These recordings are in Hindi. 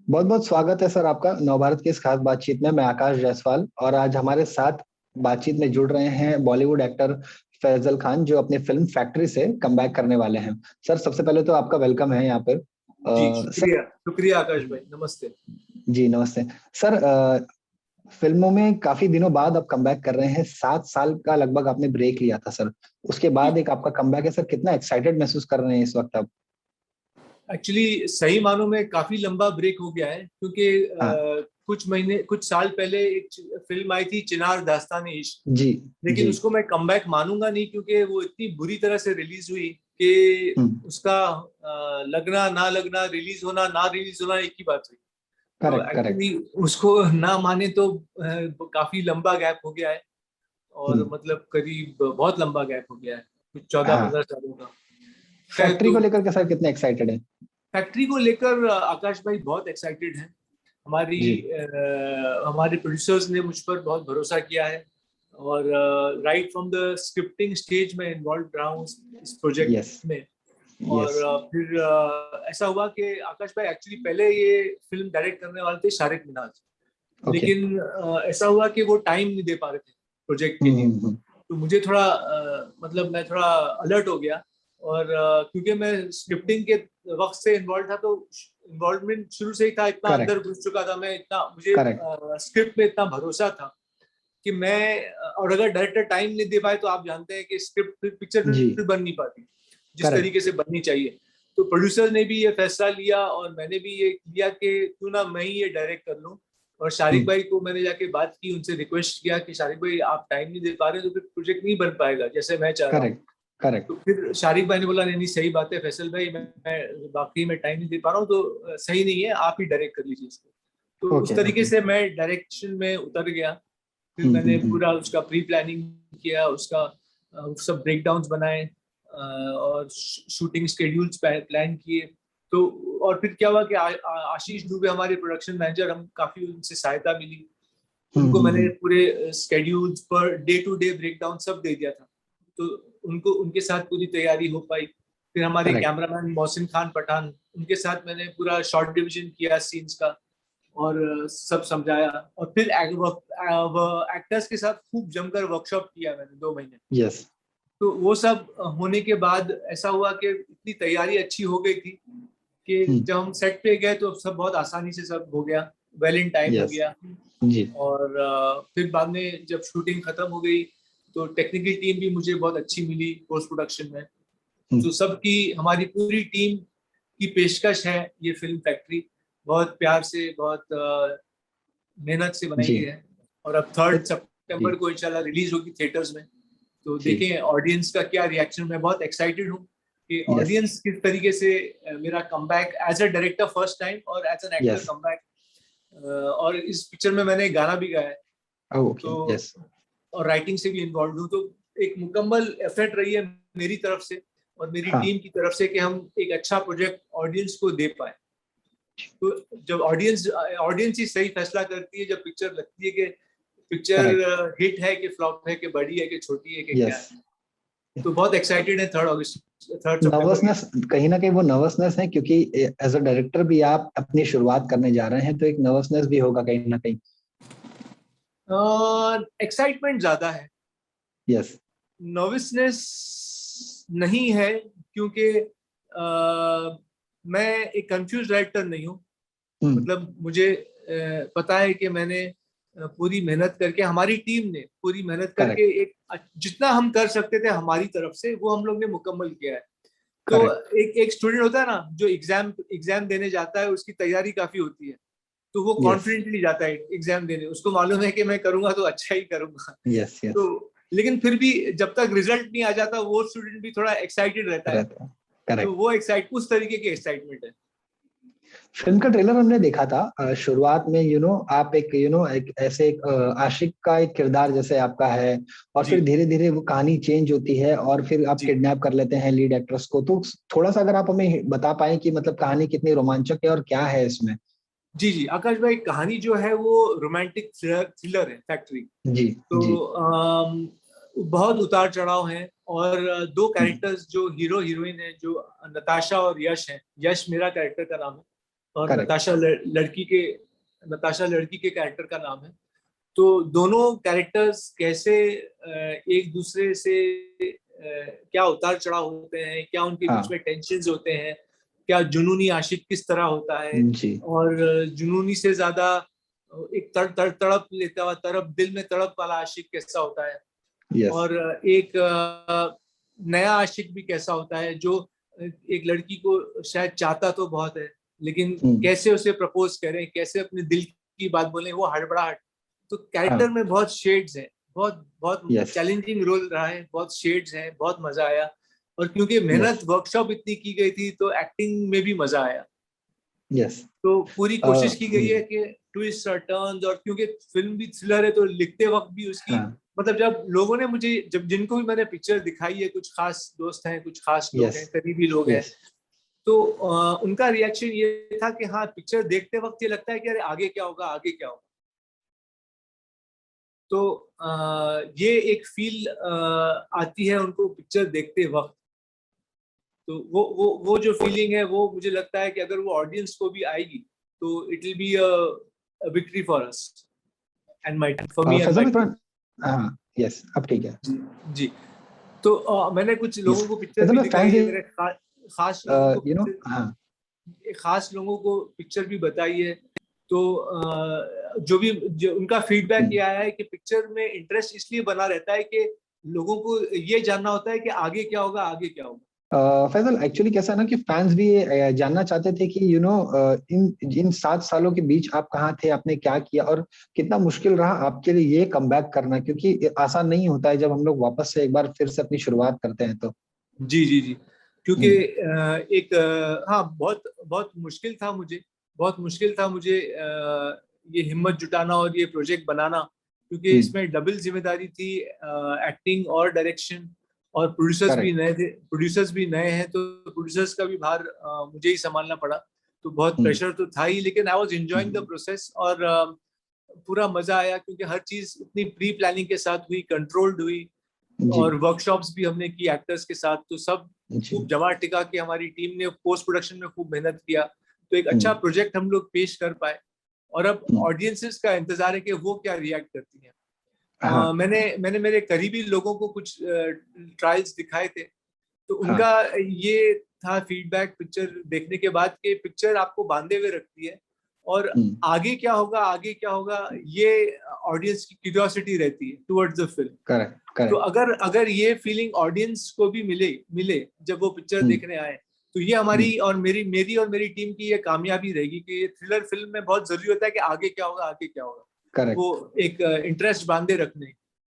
बहुत बहुत स्वागत है सर आपका नवभारत की इस खास बातचीत में। मैं आकाश जायसवाल और आज हमारे साथ बातचीत में जुड़ रहे हैं बॉलीवुड एक्टर फैजल खान, जो अपनी फिल्म फैक्ट्री से कमबैक करने वाले हैं। सर सबसे पहले तो आपका वेलकम है यहाँ पर। जी सर। शुक्रिया शुक्रिया आकाश भाई, नमस्ते। जी नमस्ते। सर, फिल्मों में काफी दिनों बाद आप कमबैक कर रहे हैं। 7 साल का लगभग आपने ब्रेक लिया था सर, उसके बाद एक आपका कमबैक है सर। कितना एक्साइटेड महसूस कर रहे हैं इस वक्त आप? एक्चुअली सही मानों में काफी लंबा ब्रेक हो गया है, क्योंकि हाँ। कुछ साल पहले एक फिल्म आई थी, चिनार दास्तान इश्क। जी। लेकिन जी। उसको मैं कमबैक मानूंगा नहीं, क्योंकि वो इतनी बुरी तरह से रिलीज हुई कि हम्म। उसका लगना ना लगना, रिलीज होना ना रिलीज होना एक ही बात हुई। तो करेक्ट करेक्ट। एक्चुअली उसको ना माने तो काफी लंबा गैप हो गया है। और हम्म। मतलब करीब बहुत लंबा गैप हो गया है, कुछ 14-15 हाँ। सालों का। खैर, फैक्ट्री तो को लेकर के सर कितने एक्साइटेड है? फैक्ट्री को लेकर आकाश भाई बहुत एक्साइटेड हैं। जी। हमारे प्रोड्यूसर्स ने मुझ पर बहुत भरोसा किया है। और right from the scripting stage में इन्वॉल्व रहा हूँ इस प्रोजेक्ट यस। में। और यस। फिर ऐसा हुआ कि आकाश भाई एक्चुअली पहले ये फिल्म डायरेक्ट करने वाले थे शारिक मिनाज। ओके। लेकिन ऐसा हुआ कि वो टाइम नहीं दे पा रहे थे प्रोजेक्ट के लिए। हम्म। तो मुझे थोड़ा मतलब मैं थोड़ा अलर्ट हो गया। और क्योंकि मैं स्क्रिप्टिंग के वक्त से इन्वॉल्व था, तो इन्वॉल्वमेंट शुरू से ही था, इतना अंदर करेक्ट घुस चुका था मैं, इतना मुझे करेक्ट। स्क्रिप्ट में इतना भरोसा था कि मैं और अगर डायरेक्टर टाइम नहीं दे पाए तो आप जानते हैं कि स्क्रिप्ट पिक्चर जी। फिर बन नहीं पाती जिस करेक्ट। तरीके से बननी चाहिए। तो प्रोड्यूसर ने भी ये फैसला लिया और मैंने भी ये लिया कि क्यों ना मैं ही ये डायरेक्ट कर लूं। और शारिक हम्म। भाई को मैंने जाके बात की, उनसे रिक्वेस्ट किया कि शारिक भाई आप टाइम नहीं दे पा रहे तो फिर प्रोजेक्ट नहीं बन पाएगा जैसे मैं चाह रहा हूँ। Correct correct. तो फिर शारिक भाई ने बोला नहीं नहीं सही बात है फैसल भाई, मैं वाकई में टाइम नहीं दे पा रहा हूँ, तो सही नहीं है, आप ही डायरेक्ट कर लीजिए इसको। तो उस ओके तरीके ओके। से मैं डायरेक्शन में उतर गया। फिर मैंने पूरा उसका प्री प्लानिंग किया, उसका सब ब्रेक डाउन्स बनाए, और शूटिंग स्केड्यूल्स प्लान किए। तो और फिर क्या हुआ कि आशीष दुबे हमारे प्रोडक्शन मैनेजर, हम काफी उनसे सहायता मिली। उनको मैंने हम्म। पूरे schedules per day to day breakdown सब दे दिया था। तो उनको उनके साथ पूरी तैयारी हो पाई। फिर हमारे करेक्ट। कैमरामैन मोहसिन खान पठान, उनके साथ मैंने पूरा शॉर्ट डिवीजन किया सीन्स का, और सब समझाया। और फिर एक्टर्स के साथ खूब जमकर वर्कशॉप किया मैंने 2 महीने। यस। तो वो सब होने के बाद ऐसा हुआ कि इतनी तैयारी अच्छी हो गई थी कि जब हम सेट पे गए तो सब बहुत आसानी से सब हो गया, वेल इन टाइम हो यस। गया। जी। और फिर बाद में जब शूटिंग खत्म हो गई तो टेक्निकल टीम भी मुझे बहुत अच्छी मिली पोस्ट प्रोडक्शन में। तो सबकी, हमारी पूरी टीम की पेशकश है ये फिल्म फैक्ट्री। बहुत प्यार से, बहुत मेहनत से बनाई जी। गई है। और अब 3 जी। सितंबर को इंशाल्लाह रिलीज होगी थिएटर्स में। तो जी। देखें ऑडियंस का क्या रिएक्शन। मैं बहुत एक्साइटेड हूँ कि यस। ऑडियंस किस तरीके से मेरा comeback as a director first time और as an actor yes. Comeback. और इस पिक्चर में मैंने गाना भी गाया है। ओके। तो यस। और राइटिंग से भी इन्वॉल्व हूँ। तो एक मुकम्मल एफर्ट रही है मेरी तरफ से और मेरी हाँ। टीम की तरफ से कि हम एक अच्छा प्रोजेक्ट ऑडियंस को दे पाए। तो जब ऑडियंस ऑडियंस ही सही फैसला करती है, जब पिक्चर लगती है कि करेक्ट। पिक्चर हिट है कि फ्लॉप है कि बड़ी है कि छोटी है कि क्या यस। है। तो बहुत एक्साइटेड है 3 सितंबर के। नर्वसनेस, कहीं ना कहीं वो नर्वसनेस है क्योंकि एज अ डायरेक्टर भी आप अपनी शुरुआत करने जा रहे हैं, तो एक नर्वसनेस भी होगा कहीं ना कहीं। एक्साइटमेंट ज्यादा है, यस। नर्वसनेस नहीं है, क्योंकि मैं एक कंफ्यूज डायरेक्टर नहीं हूँ। हम्म। मतलब मुझे पता है कि मैंने पूरी मेहनत करके, हमारी टीम ने पूरी मेहनत करके करेक्ट एक जितना हम कर सकते थे हमारी तरफ से वो हम लोग ने मुकम्मल किया है। तो करेक्ट। एक एक स्टूडेंट होता है ना जो एग्जाम एग्जाम देने जाता है, उसकी तैयारी काफी होती है, तो वो यस। कॉन्फिडेंटली जाता है एग्जाम देने, उसको मालूम है कि मैं करूंगा तो अच्छा ही करूंगा। यस। यस। तो लेकिन फिर भी जब तक रिजल्ट नहीं आ जाता वो स्टूडेंट भी थोड़ा एक्साइटेड रहता है। रहता है। तो करेक्ट। वो एक्साइट उस तरीके की एक्साइटमेंट है। फिल्म का ट्रेलर हमने देखा था। शुरुआत में आप एक एक ऐसे एक आशिक का एक किरदार जैसे आपका है, और जी फिर धीरे धीरे वो कहानी चेंज होती है और फिर आप जी किडनैप कर लेते हैं लीड एक्ट्रेस को। तो थोड़ा सा अगर आप हमें बता पाएं कि मतलब कहानी कितनी रोमांचक है और क्या है इसमें। जी जी आकाश भाई, कहानी जो है वो रोमांटिक थ्रिलर है फैक्ट्री। जी। जी। तो बहुत उतार चढ़ाव हैं। और 2 कैरेक्टर्स जो हीरो हीरोइन है, जो नताशा और यश हैं, यश मेरा कैरेक्टर का नाम है। और Correct. नताशा लड़की के कैरेक्टर का नाम है। तो दोनों कैरेक्टर्स कैसे एक दूसरे से क्या उतार चढ़ाव होते हैं, क्या उनके बीच में टेंशन्स होते हैं, क्या जुनूनी आशिक किस तरह होता है, और जुनूनी से ज्यादा एक तड़प लेता हुआ, दिल में तड़प वाला आशिक कैसा होता है, yes. और एक नया आशिक भी कैसा होता है जो एक लड़की को शायद चाहता तो बहुत है, लेकिन कैसे उसे प्रपोज करें, कैसे अपने दिल की बात बोलें, वो हड़बड़ाहट। तो कैरेक्टर में बहुत शेड्स हैं, बहुत बहुत चैलेंजिंग रोल रहा है, बहुत शेड्स हैं, बहुत मजा आया। और क्योंकि मेहनत वर्कशॉप इतनी की गई थी तो एक्टिंग में भी मजा आया। तो पूरी कोशिश की गई है कि ट्विस्ट और टर्न्स, और क्योंकि फिल्म भी थ्रिलर है तो लिखते वक्त भी उसकी मतलब जब लोगों ने मुझे, जब जिनको भी मैंने पिक्चर दिखाई है, कुछ खास दोस्त हैं, कुछ खास लोग हैं, करीबी लोग हैं, तो उनका रिएक्शन ये था कि हाँ, पिक्चर देखते वक्त ये लगता है कि अरे आगे क्या होगा, आगे क्या होगा। तो ये एक फील आती है उनको पिक्चर देखते वक्त। तो वो जो फीलिंग है, वो मुझे लगता है कि अगर वो ऑडियंस को भी आएगी तो it will be a victory for us and my for me and my. Yes, अब ठीक है जी। तो मैंने कुछ लोगों को पिक्चर भी दिखाई है, मेरे खास लोगों को खास लोगों को पिक्चर भी बताई है। तो जो उनका फीडबैक ये आया है कि पिक्चर में इंटरेस्ट इसलिए बना रहता है कि लोगों को ये जानना होता है कि आगे क्या होगा, आगे क्या होगा। फैजल, एक्चुअली कैसा है ना कि फैंस भी ये जानना चाहते थे कि इन 7 सालों के बीच आप कहाँ थे, आपने क्या किया, और कितना मुश्किल रहा आपके लिए ये कमबैक करना, क्योंकि आसान नहीं होता है जब हम लोग वापस से एक बार फिर से अपनी शुरुआत करते हैं। तो जी, क्योंकि बहुत बहुत मुश्किल था मुझे ये हिम्मत जुटाना और ये प्रोजेक्ट बनाना, क्योंकि इसमें डबल जिम्मेदारी थी, एक्टिंग और डायरेक्शन, और प्रोड्यूसर्स भी नए हैं, तो प्रोड्यूसर्स का भी भार मुझे ही संभालना पड़ा। तो बहुत प्रेशर तो था ही, लेकिन I was enjoying the process, और पूरा मजा आया, क्योंकि हर चीज इतनी प्री प्लानिंग के साथ हुई, कंट्रोल्ड हुई, और वर्कशॉप्स भी हमने की एक्टर्स के साथ। तो सब खूब जमा टिका के हमारी टीम ने पोस्ट प्रोडक्शन में खूब मेहनत किया, तो एक अच्छा प्रोजेक्ट हम लोग पेश कर पाए। और अब ऑडियंसेस का इंतजार है कि वो क्या रिएक्ट करती हैं। मैंने मेरे करीबी लोगों को कुछ ट्रायल्स दिखाए थे, तो उनका ये था फीडबैक पिक्चर देखने के बाद कि पिक्चर आपको बांधे हुए रखती है, और आगे क्या होगा ये ऑडियंस की क्यूरियोसिटी रहती है टुवर्ड्स द फिल्म। करेक्ट। तो अगर ये फीलिंग ऑडियंस को भी मिले जब वो पिक्चर देखने आए, तो ये हमारी और मेरी टीम की ये कामयाबी रहेगी कि ये थ्रिलर फिल्म में बहुत जरूरी होता है कि आगे क्या होगा वो एक इंटरेस्ट बांधे रखने।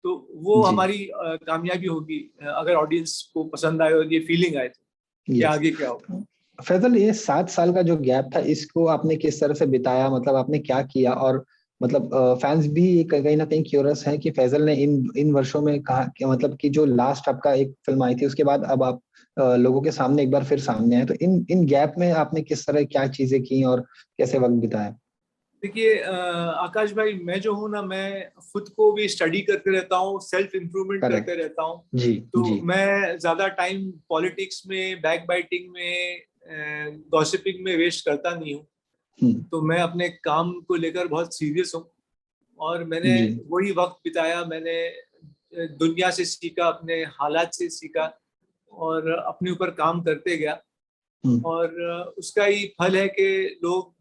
तो वो हमारी कामयाबी होगी अगर ऑडियंस को पसंद आए और ये फीलिंग आए तो कि आगे क्या होगा। फैजल, ये 7 साल का जो गैप था, इसको आपने किस तरह से बिताया, मतलब आपने क्या किया, और मतलब फैंस भी कहीं ना कहीं क्यूरियस हैं कि फैजल ने इन वर्षों में कहा, मतलब कि जो लास्ट आपका एक फिल्म आई थी उसके बाद अब आप लोगों के सामने एक बार फिर सामने आए, तो इन गैप में आपने किस तरह क्या चीजें की और कैसे वक्त बिताया? देखिए आकाश भाई, मैं जो हूँ ना, मैं खुद को भी स्टडी करते रहता हूँ, सेल्फ इम्प्रूवमेंट करते रहता हूँ। तो मैं ज्यादा टाइम पॉलिटिक्स में, बैक बाइटिंग में, गॉसिपिंग में वेस्ट करता नहीं हूँ। तो मैं अपने काम को लेकर बहुत सीरियस हूँ, और मैंने वही वक्त बिताया। मैंने दुनिया से सीखा, अपने हालात से सीखा, और अपने ऊपर काम करते गया। और उसका ही फल है कि लोग,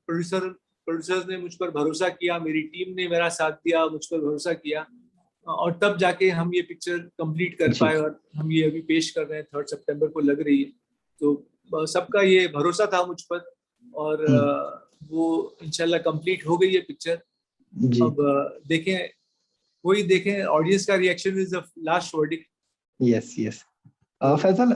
प्रोड्यूसर्स ने मुझ पर भरोसा किया, मेरी टीम ने मेरा साथ दिया, मुझ पर भरोसा किया, और तब जाके हम ये पिक्चर कंप्लीट कर पाए, और हम ये अभी पेश कर रहे हैं, 3 सितंबर को लग रही है। तो सबका ये भरोसा था मुझ पर, और वो इंशाल्लाह कंप्लीट हो गई है पिक्चर। अब देखें ऑडियंस का reaction is the last verdict. Yes. Faisal,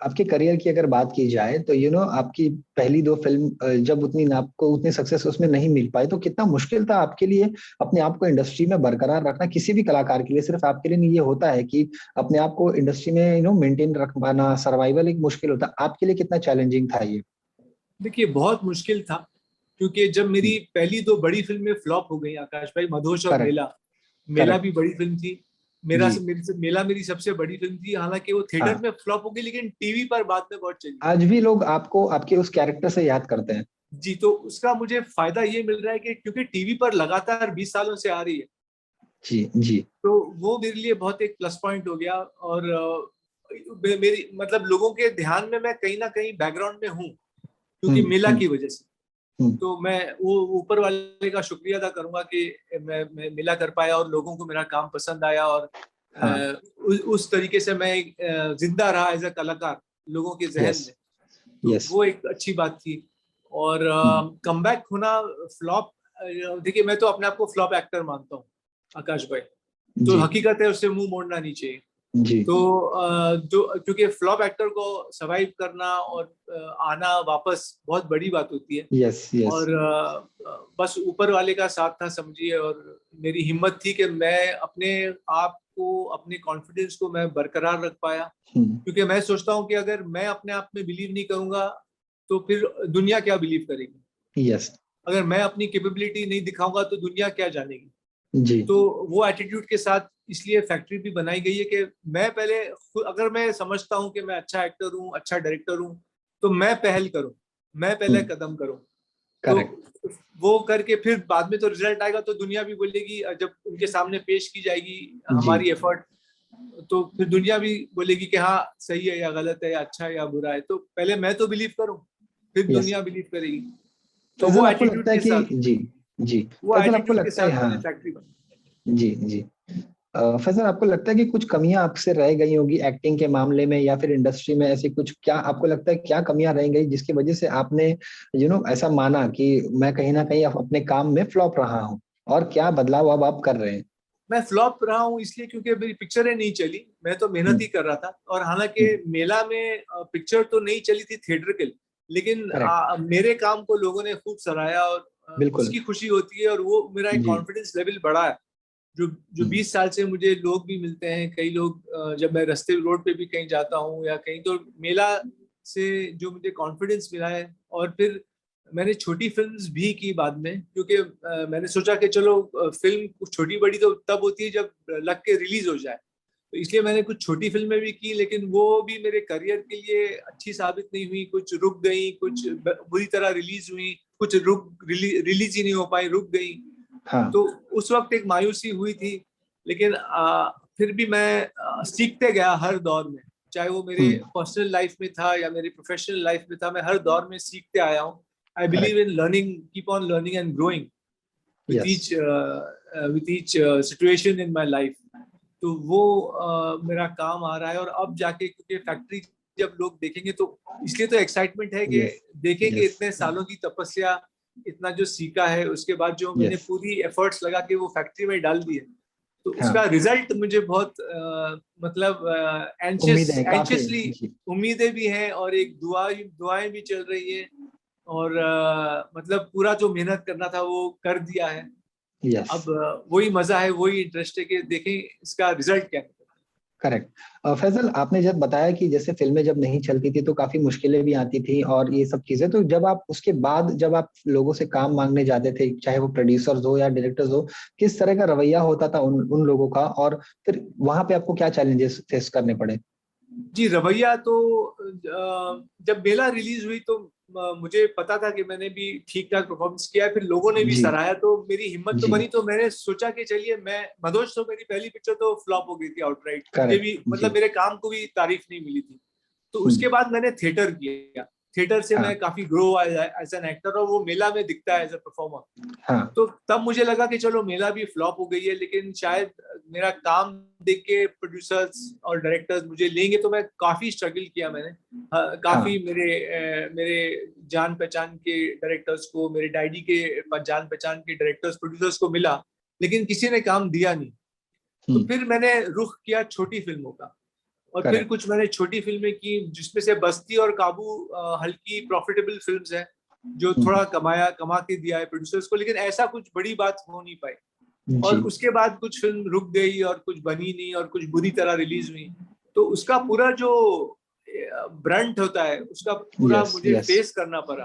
आपके करियर की अगर बात की जाए तो आपकी पहली 2 फिल्म जब आपको उतनी सक्सेस उसमें नहीं मिल पाई, तो कितना मुश्किल था आपके लिए अपने आप को इंडस्ट्री में बरकरार रखना? किसी भी कलाकार के लिए, सिर्फ आपके लिए नहीं ये होता है कि अपने आप को इंडस्ट्री में मेंटेन रख पाना, सर्वाइवल एक मुश्किल होता है। आपके लिए कितना चैलेंजिंग था ये? देखिए, बहुत मुश्किल था, क्योंकि जब मेरी पहली 2 बड़ी फिल्में फ्लॉप हो गई आकाश भाई, मधोश और मेला भी बड़ी फिल्म थी। मेला मेरी सबसे बड़ी फिल्म थी, हालांकि वो थिएटर में फ्लॉप हो गई, लेकिन टीवी पर बाद में बहुत चली। आज भी लोग आपको आपके उस कैरेक्टर से याद करते हैं। जी, तो उसका मुझे फायदा ये मिल रहा है कि क्योंकि टीवी पर लगातार 20 सालों से आ रही है, जी जी तो वो मेरे लिए बहुत एक प्लस पॉइंट हो गया। और मेरी मतलब लोगों के ध्यान में मैं कहीं ना कहीं बैकग्राउंड में हूँ, क्योंकि मेला हम्म की वजह से। हम्म तो मैं वो ऊपर वाले का शुक्रिया अदा करूंगा कि मैं मिला कर पाया और लोगों को मेरा काम पसंद आया, और हाँ उस तरीके से मैं जिंदा रहा एज अ कलाकार लोगों के जहन यस में। तो यस वो एक अच्छी बात थी। और कमबैक होना, फ्लॉप, देखिए मैं तो अपने आप को फ्लॉप एक्टर मानता हूँ आकाश भाई, तो जी हकीकत है उससे मुंह मोड़ना नहीं चाहिए। जी तो जो क्योंकि फ्लॉप एक्टर को सरवाइव करना और आना वापस बहुत बड़ी बात होती है। यस यस और बस ऊपर वाले का साथ था समझिए, और मेरी हिम्मत थी कि मैं अपने आप को, अपने कॉन्फिडेंस को मैं बरकरार रख पाया। क्योंकि मैं सोचता हूँ कि अगर मैं अपने आप में बिलीव नहीं करूंगा तो फिर दुनिया क्या बिलीव करेगी। यस अगर मैं अपनी कैपेबिलिटी नहीं दिखाऊंगा तो दुनिया क्या जानेगी। जी तो वो एटीट्यूड के साथ इसलिए फैक्ट्री भी बनाई गई है कि मैं पहले अगर मैं समझता हूँ कि मैं अच्छा एक्टर हूँ, अच्छा डायरेक्टर हूँ, तो मैं पहल करूँ, मैं पहले कदम करूँ। तो करेक्ट वो करके फिर बाद में तो रिजल्ट आएगा, तो दुनिया भी बोलेगी, जब उनके सामने पेश की जाएगी जी हमारी एफर्ट, तो फिर दुनिया भी बोलेगी कि हाँ सही है या गलत है या अच्छा है या बुरा है। तो पहले मैं तो बिलीव करूँ, फिर यस दुनिया बिलीव करेगी। तो फैजल आपको लगता है कि जी जी वो फैजल आपको एटीट्यूड के लगता है साथ हाँ मैंने फैक्ट्री बनाई। जी जी फैजल आपको लगता है कि कुछ कमियां आपसे रह गई होगी एक्टिंग के मामले में या फिर इंडस्ट्री में, ऐसी कुछ क्या आपको लगता है क्या कमियां रह गई जिसकी वजह से आपने ऐसा माना कि मैं कहीं ना कहीं अपने काम में फ्लॉप रहा हूँ, और क्या बदलाव अब आप कर रहे हैं? मैं फ्लॉप रहा हूँ इसलिए क्योंकि मेरी पिक्चरें नहीं चली, मैं तो मेहनत ही कर रहा था। और हालांकि हम्म मेला में पिक्चर तो नहीं चली थी थिएटर के लिए, लेकिन करेक्ट मेरे काम को लोगों ने खूब सराहा, और बिल्कुल उसकी खुशी होती है, और वो मेरा एक जी कॉन्फिडेंस लेवल बढ़ा है। जो जो हम्म 20 साल से मुझे लोग भी मिलते हैं, कई लोग, जब मैं रास्ते रोड पे भी कहीं जाता हूँ या कहीं, तो मेला से जो मुझे कॉन्फिडेंस मिला है। और फिर मैंने छोटी फिल्म्स भी की बाद में, क्योंकि मैंने सोचा कि चलो फिल्म छोटी बड़ी तो तब होती है जब लग के रिलीज हो जाए। तो इसलिए मैंने कुछ छोटी फिल्में भी की, लेकिन वो भी मेरे करियर के लिए अच्छी साबित नहीं हुई। कुछ रुक गई, कुछ बुरी तरह रिलीज हुई, कुछ रिलीज ही नहीं हो पाई, रुक गई। हाँ तो उस वक्त एक मायूसी हुई थी। लेकिन फिर भी मैं सीखते गया हर दौर में, चाहे वो मेरे पर्सनल लाइफ में था या मेरे प्रोफेशनल लाइफ में था, मैं हर दौर में सीखते आया हूँ। I believe correct in learning, keep on learning and growing with yes each situation in my life। तो वो मेरा काम आ रहा है। और अब जाके क्योंकि फैक्ट्री जब लोग देखेंगे, तो इसलिए तो एक्साइटमेंट है कि यस देखेंगे यस इतने सालों की तपस्या, इतना जो सीखा है, उसके बाद जो मैंने यस पूरी एफर्ट्स लगा के वो फैक्ट्री में डाल दी है, तो उसका हाँ रिजल्ट मुझे बहुत मतलब उम्मीद है काफी एंशियसली जी उम्मीदें भी हैं, और एक दुआएं भी चल रही है। और मतलब पूरा जो मेहनत करना था वो कर दिया है। यस अब वही मजा है, वही इंटरेस्ट है कि देखें इसका रिजल्ट क्या है। करेक्ट। फैजल आपने जब बताया कि जैसे फिल्में जब नहीं चलती थी तो काफी मुश्किलें भी आती थी और ये सब चीजें, तो जब आप उसके बाद जब आप लोगों से काम मांगने जाते थे, चाहे वो प्रोड्यूसर्स हो या डायरेक्टर्स हो, किस तरह का रवैया होता था उन लोगों का, और फिर वहां पे आपको क्या चैलेंजेस फेस करने पड़े? जी, रवैया तो जब मेला रिलीज हुई तो मुझे पता था कि मैंने भी ठीक ठाक परफॉर्मेंस किया है, फिर लोगों ने भी जी सराहा, तो मेरी हिम्मत तो जी बनी। तो मैंने सोचा कि चलिए, मैं मदोश, तो मेरी पहली पिक्चर तो फ्लॉप हो गई थी आउटराइट, मुझे करेक्ट भी जी मतलब मेरे काम को भी तारीफ नहीं मिली थी। तो उसके बाद मैंने थिएटर किया, थिएटर से मैं हाँ काफी ग्रो एज एन एक्टर, और वो मेला में दिखता है एज अ परफॉर्मर। हाँ तो तब मुझे लगा कि चलो मेला भी फ्लॉप हो गई है, लेकिन शायद मेरा काम देख के प्रोड्यूसर्स और डायरेक्टर्स मुझे लेंगे। तो मैं काफी स्ट्रगल किया मैंने, काफी हाँ मेरे जान पहचान के डायरेक्टर्स को, मेरे डैडी के जान पहचान के डायरेक्टर्स प्रोड्यूसर्स को मिला, लेकिन किसी ने काम दिया नहीं। तो फिर मैंने रुख किया छोटी फिल्मों का, और फिर करेक्ट कुछ मैंने छोटी फिल्में की, जिसमें से बस्ती और काबू हल्की प्रॉफिटेबल फिल्म्स हैं, जो थोड़ा कमा के दिया है प्रोड्यूसर्स को, लेकिन ऐसा कुछ बड़ी बात हो नहीं पाई। जी और उसके बाद कुछ फिल्म रुक गई और कुछ बनी नहीं और कुछ बुरी तरह रिलीज हुई। तो उसका पूरा जो ब्रंट होता है, उसका पूरा यस मुझे यस फेस करना पड़ा।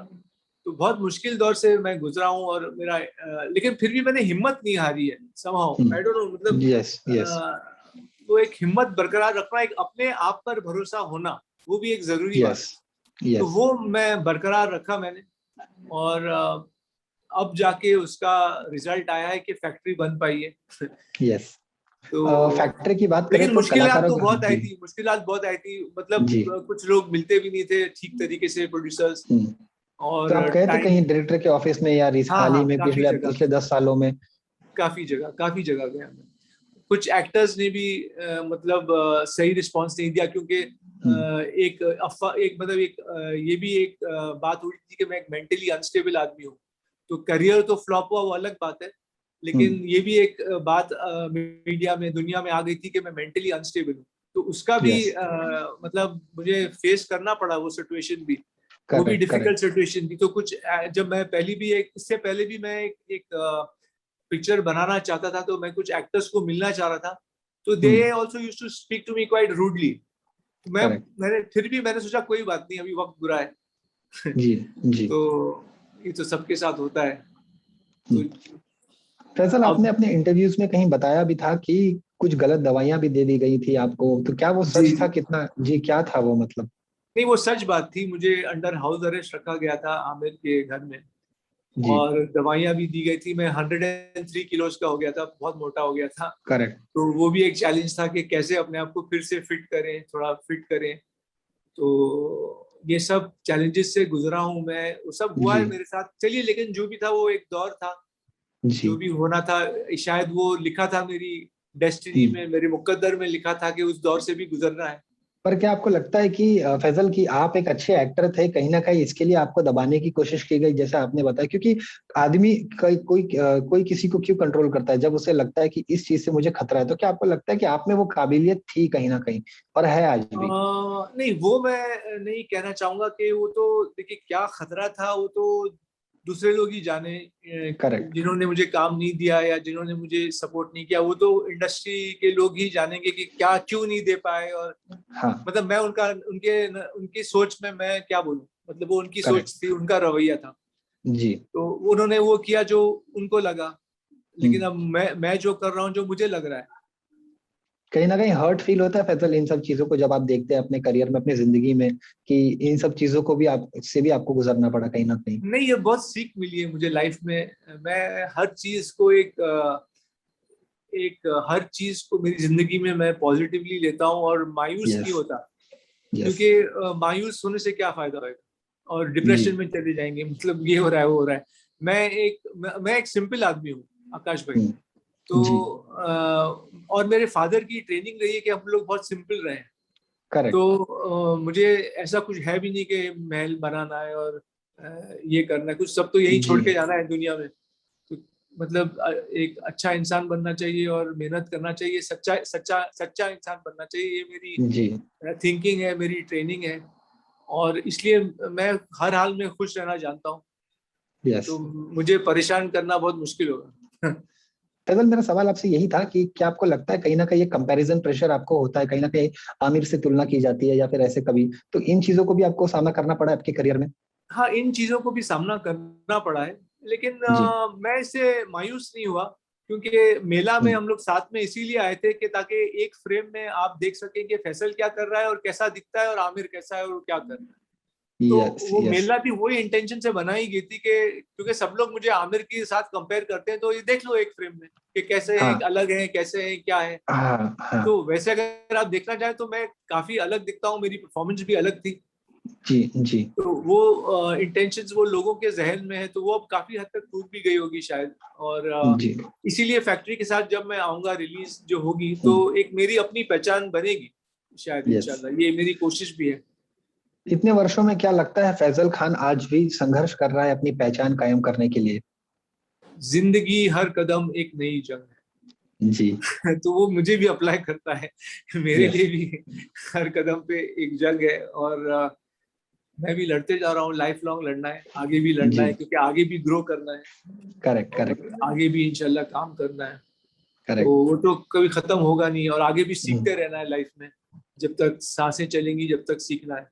तो बहुत मुश्किल दौर से मैं गुजरा हूँ, और मेरा लेकिन फिर भी मैंने हिम्मत नहीं हारी है समहाउ, आई डोंट नो, मतलब यस यस वो एक हिम्मत बरकरार रखना, एक अपने आप पर भरोसा होना, वो भी एक जरूरी बात यस है। तो यस वो मैं बरकरार रखा मैंने। और अब जाके उसका रिजल्ट आया है कि फैक्ट्री बन पाई है। यस। तो फैक्ट्री की बात करें लेकिन तो मुश्किलात कलाकारों तो बहुत आई जी थी, मुश्किलात बहुत आई थी, मतलब जी। कुछ लोग मिलते भी नहीं थे ठीक तरीके से, प्रोड्यूसर्स। तो और आप गए थे टाइम, कहीं डायरेक्टर के ऑफिस में, या हाँ हाल ही हाँ, में काफी पिछले जगह, पिछले 10 सालों में? काफी जगह गया मैं। कुछ एक्टर्स ने भी मतलब सही रिस्पांस नहीं दिया, क्योंकि एक अफवाह, एक मतलब एक ये भी एक बात हुई थी कि मैं एक मेंटली अनस्टेबल आदमी हूँ। तो करियर तो फ्लॉप हुआ, वो अलग बात है, लेकिन ये भी एक बात मीडिया में, दुनिया में आ गई थी कि मैं मेंटली अनस्टेबल हूँ। तो उसका भी यस। मतलब मुझे फेस करना पड़ा वो सिचुएशन भी। वो भी करेक्ट डिफिकल्ट करेक्ट। सिचुएशन थी। तो कुछ जब मैं पहली भी एक, इससे पहले भी मैं एक पिक्चर बनाना चाहता था, तो मैं कुछ एक्टर्स को मिलना चाह रहा था, तो they also used to speak to me quite rudely. Correct. मैंने फिर भी मैंने सोचा कोई बात नहीं, अभी वक्त बुरा है। जी जी। तो ये तो सबके साथ होता है। तो फैसल, आपने अब, अपने इंटरव्यूज में कहीं बताया भी था कि कुछ गलत दवाइयां भी दे दी गई थी आपको, तो क्या वो जी सच था? कितना जी, क्या था वो मतलब? नहीं, वो सच बात थी। मुझे अंडर हाउस अरेस्ट रखा गया था आमिर के घर में, जी। और दवाइयां भी दी गई थी। मैं 103 किलोज का हो गया था, बहुत मोटा हो गया था। करेक्ट। तो वो भी एक चैलेंज था कि कैसे अपने आप को फिर से फिट करें, थोड़ा फिट करें। तो ये सब चैलेंजेस से गुजरा हूं मैं, वो सब हुआ जी है मेरे साथ। चलिए, लेकिन जो भी था वो एक दौर था, जो जी। भी होना था, शायद वो लिखा था मेरी डेस्टिनी हम्म। में, मेरे मुकद्दर में लिखा था कि उस दौर से भी गुजरना है। पर क्या आपको लगता है कि फैजल, कि आप एक अच्छे एक्टर थे, कहीं ना कहीं इसके लिए आपको दबाने की कोशिश की गई जैसा आपने बताया? क्योंकि आदमी कोई किसी को क्यों कंट्रोल करता है जब उसे लगता है कि इस चीज से मुझे खतरा है? तो क्या आपको लगता है कि आप में वो काबिलियत थी कहीं ना कहीं, और है आज भी? नहीं, वो मैं नहीं कहना चाहूंगा कि वो तो, देखिए क्या खतरा था वो तो दूसरे लोग ही जाने। करेक्ट। जिन्होंने मुझे काम नहीं दिया या जिन्होंने मुझे सपोर्ट नहीं किया, वो तो इंडस्ट्री के लोग ही जानेंगे कि क्या क्यों नहीं दे पाए। और हाँ। मतलब मैं उनका, उनकी सोच में मैं क्या बोलूं, मतलब वो उनकी करेक्ट। सोच थी, उनका रवैया था। जी। तो उन्होंने वो किया जो उनको लगा। लेकिन हम्म। अब मैं जो कर रहा हूँ, जो मुझे लग रहा है। कहीं ना कहीं हर्ट फील होता है फैजल इन सब चीजों को जब आप देखते हैं अपने करियर में, अपनी जिंदगी में, कि इन सब चीजों को भी आप से भी आपको गुजरना पड़ा कहीं ना कहीं? नहीं, ये बहुत सीख मिली है मुझे लाइफ में। मैं हर चीज को हर चीज को मेरी जिंदगी में मैं पॉजिटिवली लेता हूँ और मायूस नहीं यस। होता। यस। क्योंकि मायूस होने से क्या फायदा होगा, और जी डिप्रेशन में चले जाएंगे, मतलब ये हो रहा है, वो हो रहा है। मैं एक सिंपल आदमी हूँ, आकाश भाई। तो जी। और मेरे फादर की ट्रेनिंग रही है कि हम लोग बहुत सिंपल रहे। करेक्ट। तो मुझे ऐसा कुछ है भी नहीं कि महल बनाना है और ये करना है, कुछ सब तो यही जी छोड़ के जाना है दुनिया में। तो मतलब एक अच्छा इंसान बनना चाहिए और मेहनत करना चाहिए, सच्चा सच्चा सच्चा इंसान बनना चाहिए। ये मेरी जी। थिंकिंग है, मेरी ट्रेनिंग है। और इसलिए मैं हर हाल में खुश रहना जानता हूँ। यस। तो मुझे परेशान करना बहुत मुश्किल होगा। फैजल, मेरा सवाल आपसे यही था कि क्या आपको लगता है कहीं ना कहीं ये कंपैरिजन प्रेशर आपको होता है, कहीं ना कहीं आमिर से तुलना की जाती है या फिर ऐसे कभी, तो इन चीजों को भी आपको सामना करना पड़ा है आपके करियर में? हाँ, इन चीजों को भी सामना करना पड़ा है, लेकिन जी। मैं इससे मायूस नहीं हुआ। क्योंकि मेला में हम्म। हम लोग साथ में इसीलिए आए थे कि ताकि एक फ्रेम में आप देख सकें कि फैसल क्या कर रहा है और कैसा दिखता है, और आमिर कैसा है और वो क्या कर रहा है। तो यस वो यस। मेला भी वही इंटेंशन से बनाई गई थी कि क्योंकि सब लोग मुझे आमिर के साथ कंपेयर करते हैं, तो ये देख लो एक फ्रेम में कि कैसे हैं, हाँ अलग हैं, कैसे हैं, क्या है। हाँ हाँ। तो वैसे अगर आप देखना चाहें तो मैं काफी अलग दिखता हूँ, मेरी परफॉर्मेंस भी अलग थी। जी जी। तो वो इंटेंशंस वो लोगों के जहन में है, तो वो अब काफी हद तक टूट भी गई होगी शायद। और जी। इसीलिए फैक्ट्री के साथ जब मैं आऊंगा, रिलीज जो होगी, तो हम्म। एक मेरी अपनी पहचान बनेगी शायद, यस। इंशाल्लाह, ये मेरी कोशिश भी है। इतने वर्षों में क्या लगता है फैजल खान आज भी संघर्ष कर रहा है अपनी पहचान कायम करने के लिए? जिंदगी हर कदम एक नई जंग जी। है। तो वो मुझे भी अप्लाई करता है, मेरे यस। लिए भी हर कदम पे एक जंग है। और मैं भी लड़ते जा रहा हूँ, लाइफ लॉन्ग लड़ना है, आगे भी लड़ना जी। है, क्योंकि आगे भी ग्रो करना है करेक्ट करेक्ट। और आगे भी इंशाल्लाह काम करना है। तो करेक्ट। वो तो कभी खत्म होगा नहीं, और आगे भी सीखते रहना है लाइफ में। जब तक सांसें चलेंगी, जब तक सीखना है।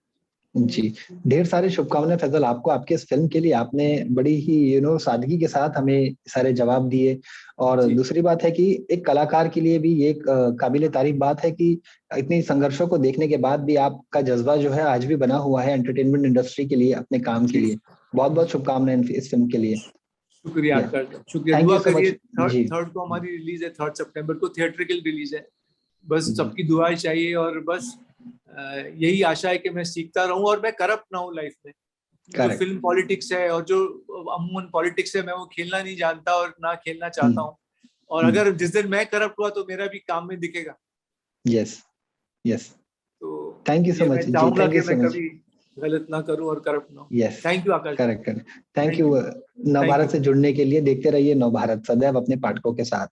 जी। ढेर सारी शुभकामनाएं फैजल आपको, आपके इस फिल्म के लिए। आपने बड़ी ही सादगी के साथ हमें सारे जवाब दिए। और जी दूसरी बात है कि एक कलाकार के लिए भी ये एक काबिले तारीफ बात है कि इतनी संघर्षों को देखने के बाद भी आपका जज्बा जो है आज भी बना हुआ है एंटरटेनमेंट इंडस्ट्री के लिए, अपने काम के जी लिए। बहुत बहुत शुभकामनाएं इस फिल्म के लिए। शुक्रिया आकाश, शुक्रिया। थैंक दुआ यू सो करिए। मच जी। थर्ड को हमारी रिलीज है, 3 सितंबर को थिएट्रिकल रिलीज है। बस जी। सबकी दुआएं चाहिए, और बस यही आशा है कि मैं सीखता रहूं और मैं करप्ट ना हूं लाइफ में। जो करेक्ट। फिल्म पॉलिटिक्स है और जो अमूमन पॉलिटिक्स है, मैं वो खेलना नहीं जानता और ना खेलना चाहता हूँ। और अगर जिस दिन मैं करप्ट हुआ तो मेरा भी काम में दिखेगा। Yes yes. तो थैंक यू सो ये मच मैं जी, चाहूंगा थैंक कि यू सो मैं मच। कभी गलत ना करूं और करप्ट ना हूं। Yes. Thank you Akash. Correct correct. Thank thank you. You. Thank Navbharat you. से जुड़ने के लिए देखते रहिए नवभारत, सदैव अपने पाठकों के साथ।